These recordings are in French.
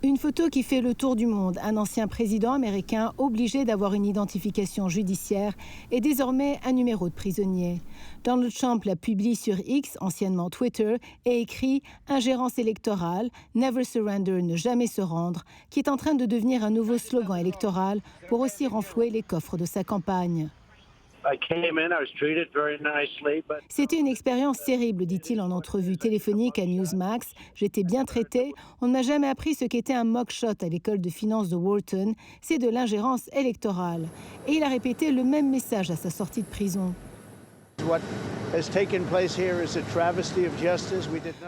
Une photo qui fait le tour du monde. Un ancien président américain obligé d'avoir une identification judiciaire et désormais un numéro de prisonnier. Donald Trump la publie sur X, anciennement Twitter, et écrit « Ingérence électorale, never surrender, ne jamais se rendre », qui est en train de devenir un nouveau slogan électoral pour aussi renflouer les coffres de sa campagne. C'était une expérience terrible, dit-il en entrevue téléphonique à Newsmax. J'étais bien traité. On ne m'a jamais appris ce qu'était un mock-shot à l'école de finance de Wharton. C'est de l'ingérence électorale. Et il a répété le même message à sa sortie de prison.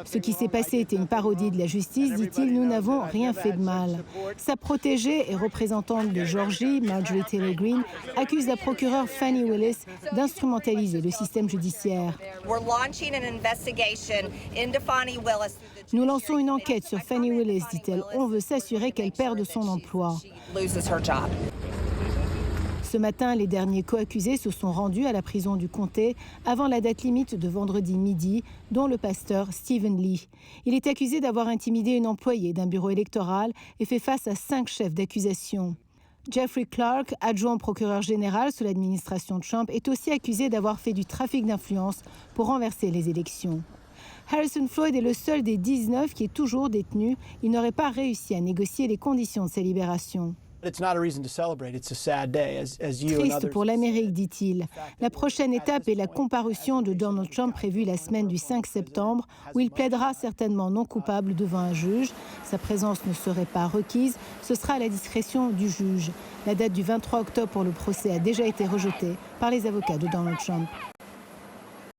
Ce qui s'est passé était une parodie de la justice, dit-il, nous n'avons rien fait de mal. Sa protégée et représentante de Georgie, Marjorie Taylor Greene, accuse la procureure Fani Willis d'instrumentaliser le système judiciaire. Nous lançons une enquête sur Fani Willis, dit-elle. On veut s'assurer qu'elle perde son emploi. Ce matin, les derniers co-accusés se sont rendus à la prison du comté avant la date limite de vendredi midi, dont le pasteur Stephen Lee. Il est accusé d'avoir intimidé une employée d'un bureau électoral et fait face à 5 chefs d'accusation. Jeffrey Clark, adjoint procureur général sous l'administration Trump, est aussi accusé d'avoir fait du trafic d'influence pour renverser les élections. Harrison Floyd est le seul des 19 qui est toujours détenu. Il n'aurait pas réussi à négocier les conditions de sa libération. Triste pour l'Amérique, dit-il. La prochaine étape est la comparution de Donald Trump prévue la semaine du 5 septembre, où il plaidera certainement non coupable devant un juge. Sa présence ne serait pas requise, ce sera à la discrétion du juge. La date du 23 octobre pour le procès a déjà été rejetée par les avocats de Donald Trump.